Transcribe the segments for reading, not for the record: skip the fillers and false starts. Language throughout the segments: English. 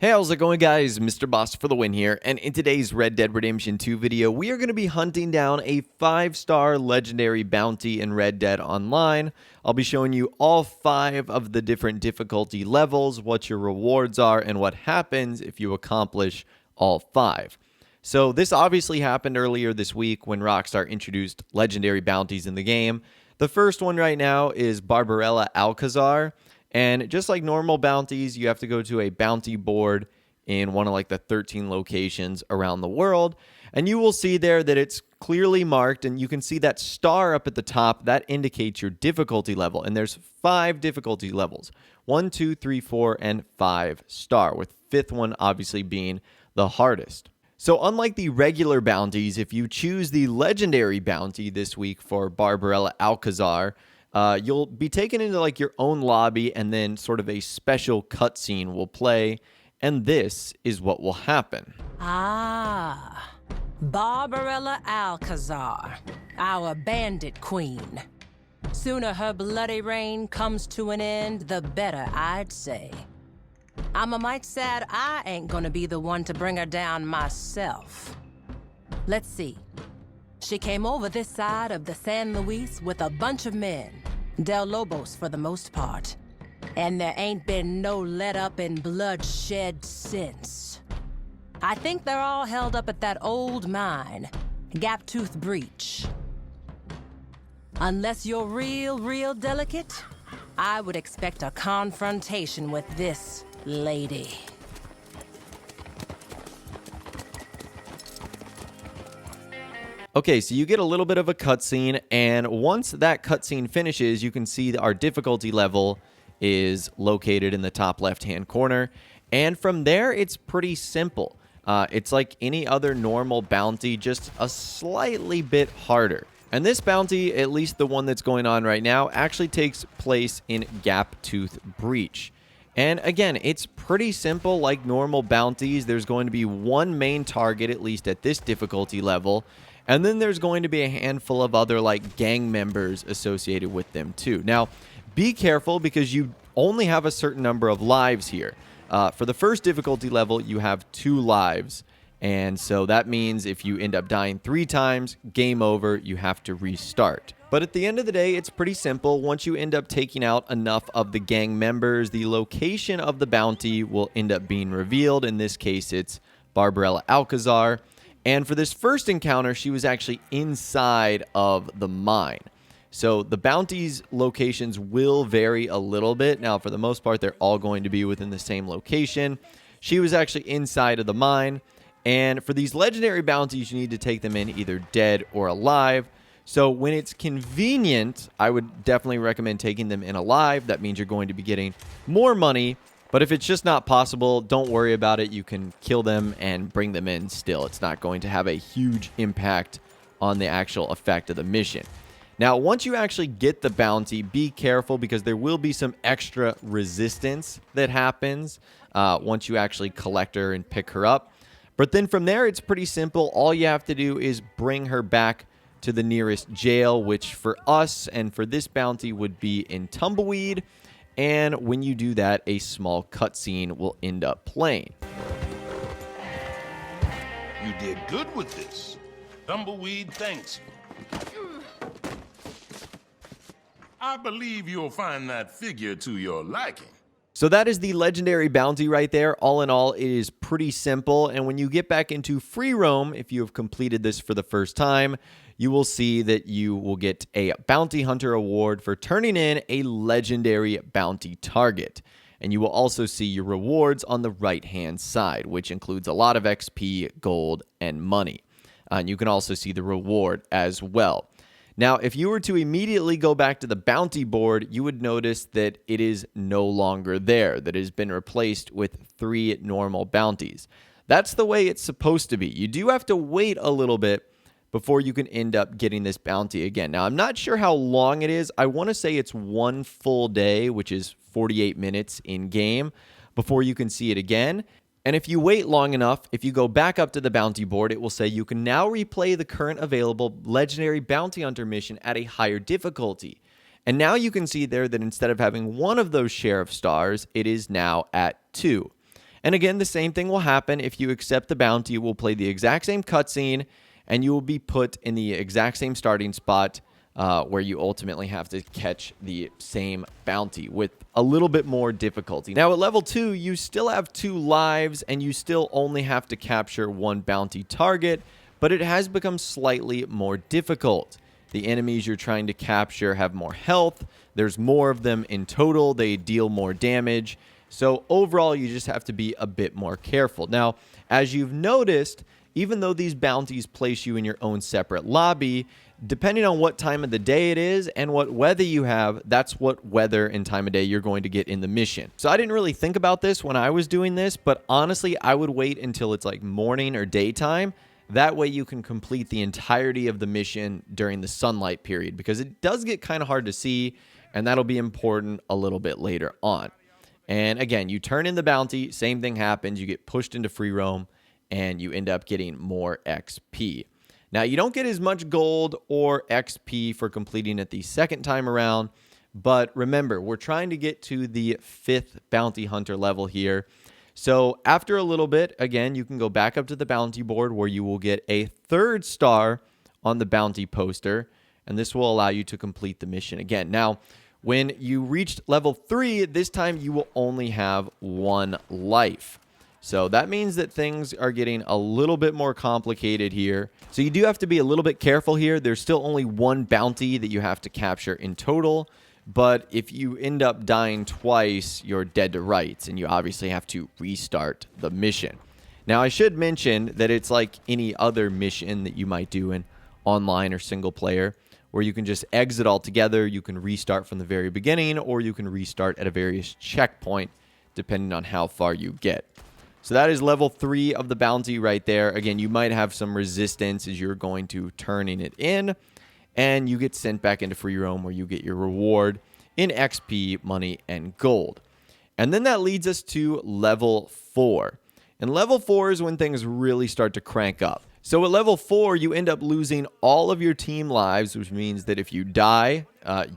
Hey, how's it going, guys? Mr. Boss for the win here, and in today's Red Dead Redemption 2 video, we are going to be hunting down a 5-star legendary bounty in Red Dead Online. I'll be showing you all 5 of the different difficulty levels, what your rewards are, and what happens if you accomplish all 5. So this obviously happened earlier this week when Rockstar introduced legendary bounties in the game. The first one right now is Barbarella Alcazar. And just like normal bounties, you have to go to a bounty board in one of like the 13 locations around the world. And you will see there that it's clearly marked, and you can see that star up at the top. That indicates your difficulty level. And there's 5 difficulty levels: 1, 2, 3, 4, and 5 star, with 5th one obviously being the hardest. So unlike the regular bounties, if you choose the legendary bounty this week for Barbarella Alcazar, you'll be taken into like your own lobby, and then sort of a special cutscene will play, and this is what will happen. Barbarella Alcazar, our bandit queen. Sooner her bloody reign comes to an end, the better, I'd say. I'm a mite sad I ain't gonna be the one to bring her down myself. Let's see. She came over this side of the San Luis with a bunch of men, Del Lobos for the most part, and there ain't been no let up in bloodshed since. I think they're all held up at that old mine, Gaptooth Breach. Unless you're real delicate, I would expect a confrontation with this lady. Okay, so you get a little bit of a cutscene, and once that cutscene finishes, you can see that our difficulty level is located in the top left-hand corner. And from there, it's pretty simple. It's like any other normal bounty, just a slightly bit harder. And this bounty, at least the one that's going on right now, actually takes place in Gaptooth Breach. And again, it's pretty simple like normal bounties. There's going to be one main target, at least at this difficulty level. And then there's going to be a handful of other like gang members associated with them too. Now, be careful because you only have a certain number of lives here. For the first difficulty level, you have 2 lives. And so that means if you end up dying 3 times, game over, you have to restart. But at the end of the day, it's pretty simple. Once you end up taking out enough of the gang members, the location of the bounty will end up being revealed. In this case, it's Barbarella Alcazar. And for this first encounter, she was actually inside of the mine. So the bounty's locations will vary a little bit. Now, for the most part, they're all going to be within the same location. She was actually inside of the mine. And for these legendary bounties, you need to take them in either dead or alive. So when it's convenient, I would definitely recommend taking them in alive. That means you're going to be getting more money. But if it's just not possible, don't worry about it. You can kill them and bring them in still. It's not going to have a huge impact on the actual effect of the mission. Now, once you actually get the bounty, be careful because there will be some extra resistance that happens once you actually collect her and pick her up. But then from there, it's pretty simple. All you have to do is bring her back to the nearest jail, which for us and for this bounty would be in Tumbleweed. And when you do that, a small cutscene will end up playing. You did good with this. Tumbleweed thanks you. I believe you'll find that figure to your liking. So that is the legendary bounty right there. All in all, it is pretty simple. And when you get back into free roam, if you have completed this for the first time, you will see that you will get a bounty hunter award for turning in a legendary bounty target. And you will also see your rewards on the right-hand side, which includes a lot of XP, gold, and money. And you can also see the reward as well. Now, if you were to immediately go back to the bounty board, you would notice that it is no longer there, that it has been replaced with 3 normal bounties. That's the way it's supposed to be. You do have to wait a little bit before you can end up getting this bounty again. Now, I'm not sure how long it is. I want to say it's 1 full day, which is 48 minutes in game, before you can see it again. And if you wait long enough, if you go back up to the bounty board, it will say you can now replay the current available legendary bounty hunter mission at a higher difficulty. And now you can see there that instead of having 1 of those sheriff stars, it is now at 2. And again, the same thing will happen if you accept the bounty. It will play the exact same cutscene, and you will be put in the exact same starting spot where you ultimately have to catch the same bounty with a little bit more difficulty. Now, at level 2, you still have 2 lives, and you still only have to capture 1 bounty target, but it has become slightly more difficult. The enemies you're trying to capture have more health. There's more of them in total. They deal more damage. So overall, you just have to be a bit more careful. Now, as you've noticed, even though these bounties place you in your own separate lobby, depending on what time of the day it is and what weather you have, that's what weather and time of day you're going to get in the mission. So I didn't really think about this when I was doing this, but honestly, I would wait until it's like morning or daytime. That way you can complete the entirety of the mission during the sunlight period, because it does get kind of hard to see, and that'll be important a little bit later on. And again, you turn in the bounty, same thing happens. You get pushed into free roam, and you end up getting more XP. Now, you don't get as much gold or XP for completing it the second time around, but remember, we're trying to get to the 5th bounty hunter level here. So after a little bit, again, you can go back up to the bounty board where you will get a 3rd star on the bounty poster, and this will allow you to complete the mission again. Now, when you reached level 3, this time you will only have 1 life. So that means that things are getting a little bit more complicated here. So you do have to be a little bit careful here. There's still only 1 bounty that you have to capture in total. But if you end up dying twice, you're dead to rights, and you obviously have to restart the mission. Now, I should mention that it's like any other mission that you might do in online or single player, where you can just exit altogether, you can restart from the very beginning, or you can restart at a various checkpoint, depending on how far you get. So that is level 3 of the bounty right there. Again, you might have some resistance as you're going to turning it in, and you get sent back into free roam where you get your reward in XP, money, and gold. And then that leads us to level 4. And level 4 is when things really start to crank up. So at level 4, you end up losing all of your team lives, which means that if you die,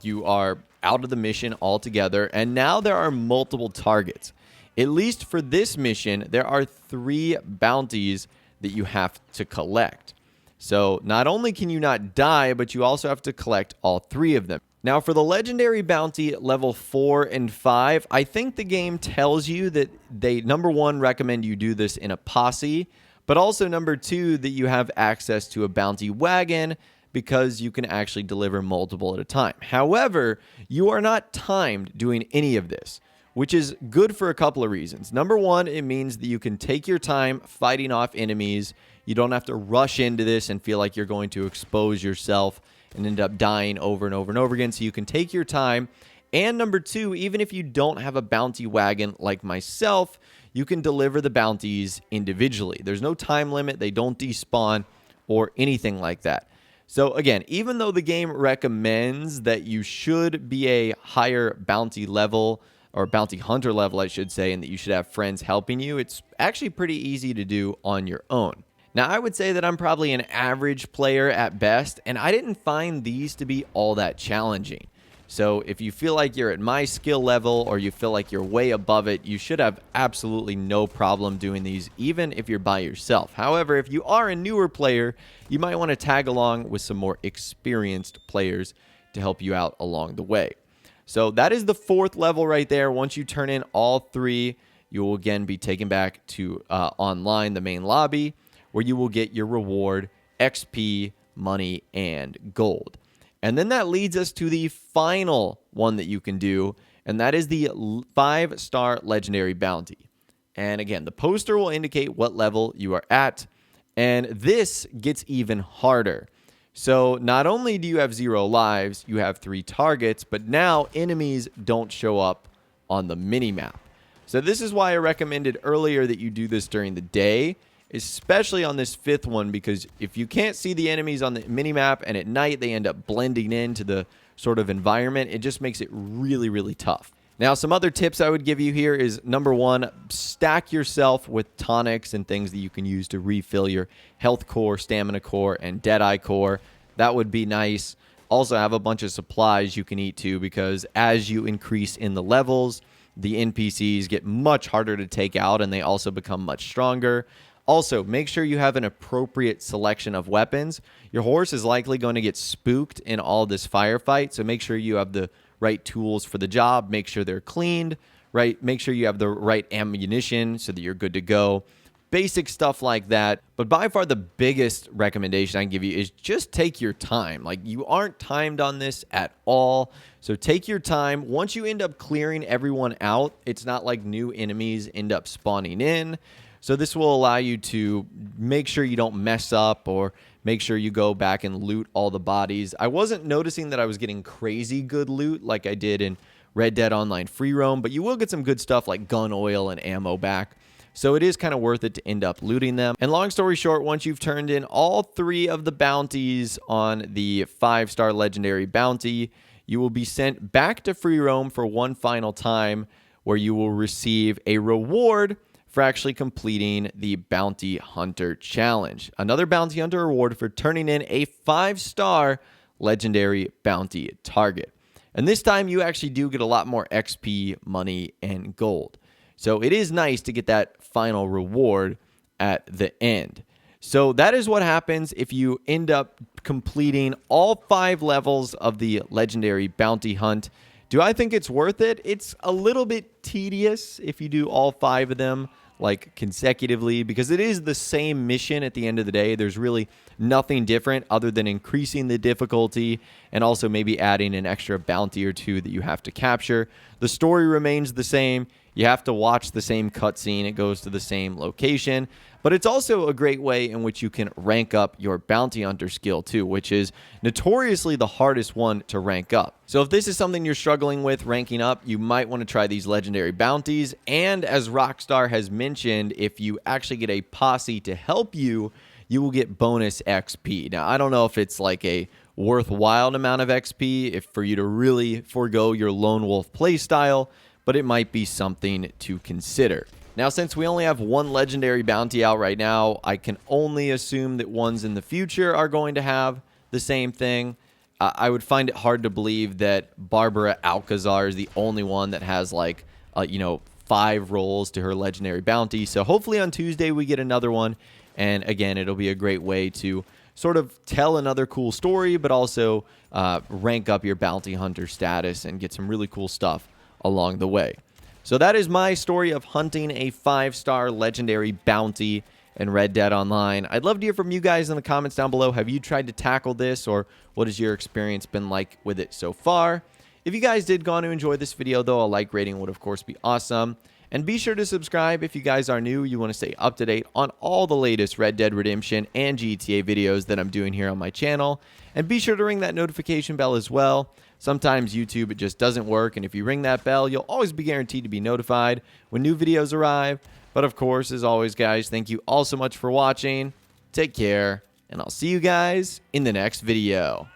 you are out of the mission altogether. And now there are multiple targets. At least for this mission, there are 3 bounties that you have to collect. So not only can you not die, but you also have to collect all 3 of them. Now, for the legendary bounty at level 4 and 5, I think the game tells you that they, number 1, recommend you do this in a posse, but also number 2, that you have access to a bounty wagon because you can actually deliver multiple at a time. However, you are not timed doing any of this, which is good for a couple of reasons. Number 1, it means that you can take your time fighting off enemies. You don't have to rush into this and feel like you're going to expose yourself and end up dying over and over and over again. So you can take your time. And number 2, even if you don't have a bounty wagon like myself, you can deliver the bounties individually. There's no time limit. They don't despawn or anything like that. So again, even though the game recommends that you should be a higher bounty level, or bounty hunter level, I should say, and that you should have friends helping you, it's actually pretty easy to do on your own. Now, I would say that I'm probably an average player at best, and I didn't find these to be all that challenging. So if you feel like you're at my skill level, or you feel like you're way above it, you should have absolutely no problem doing these, even if you're by yourself. However, if you are a newer player, you might want to tag along with some more experienced players to help you out along the way. So that is the 4th level right there. Once you turn in all 3, you will again be taken back to online, the main lobby, where you will get your reward, XP, money, and gold. And then that leads us to the final one that you can do, and that is the 5-star legendary bounty. And again, the poster will indicate what level you are at, and this gets even harder. So not only do you have 0 lives, you have 3 targets, but now enemies don't show up on the mini-map. So this is why I recommended earlier that you do this during the day, especially on this 5th one, because if you can't see the enemies on the mini-map and at night they end up blending into the sort of environment, it just makes it really, really tough. Now, some other tips I would give you here is, number 1, stack yourself with tonics and things that you can use to refill your health core, stamina core, and deadeye core. That would be nice. Also, have a bunch of supplies you can eat too, because as you increase in the levels, the NPCs get much harder to take out, and they also become much stronger. Also, make sure you have an appropriate selection of weapons. Your horse is likely going to get spooked in all this firefight, so make sure you have the right tools for the job. Make sure they're cleaned, right? Make sure you have the right ammunition so that you're good to go. Basic stuff like that. But by far the biggest recommendation I can give you is just take your time. Like, you aren't timed on this at all. So take your time. Once you end up clearing everyone out, it's not like new enemies end up spawning in. So this will allow you to make sure you don't mess up, or make sure you go back and loot all the bodies. I wasn't noticing that I was getting crazy good loot like I did in Red Dead Online free roam, but you will get some good stuff like gun oil and ammo back. So it is kind of worth it to end up looting them. And long story short, once you've turned in all 3 of the bounties on the 5-star legendary bounty, you will be sent back to free roam for one final time, where you will receive a reward for actually completing the Bounty Hunter Challenge. Another Bounty Hunter reward for turning in a 5-star legendary bounty target. And this time you actually do get a lot more XP, money, and gold. So it is nice to get that final reward at the end. So that is what happens if you end up completing all 5 levels of the legendary bounty hunt. Do I think it's worth it? It's a little bit tedious if you do all 5 of them like consecutively, because it is the same mission at the end of the day. There's really nothing different other than increasing the difficulty and also maybe adding an extra bounty or 2 that you have to capture. The story remains the same. You have to watch the same cutscene. It goes to the same location. But it's also a great way in which you can rank up your bounty hunter skill too, which is notoriously the hardest one to rank up. So if this is something you're struggling with ranking up, you might want to try these legendary bounties. And as Rockstar has mentioned, if you actually get a posse to help you, you will get bonus XP. Now, I don't know if it's like a worthwhile amount of XP if for you to really forego your lone wolf playstyle, but it might be something to consider. Now, since we only have one legendary bounty out right now, I can only assume that ones in the future are going to have the same thing. I would find it hard to believe that Barbara Alcazar is the only one that has like, 5 rolls to her legendary bounty. So hopefully on Tuesday we get another one. And again, it'll be a great way to sort of tell another cool story, but also rank up your bounty hunter status and get some really cool stuff along the way. So that is my story of hunting a 5-star legendary bounty in Red Dead Online. I'd love to hear from you guys in the comments down below. Have you tried to tackle this, or what has your experience been like with it so far? If you guys did go on to enjoy this video, though, a like rating would of course be awesome. And be sure to subscribe if you guys are new. You want to stay up to date on all the latest Red Dead Redemption and GTA videos that I'm doing here on my channel. And be sure to ring that notification bell as well. Sometimes YouTube, it just doesn't work, and if you ring that bell, you'll always be guaranteed to be notified when new videos arrive. But of course, as always, guys, thank you all so much for watching. Take care, and I'll see you guys in the next video.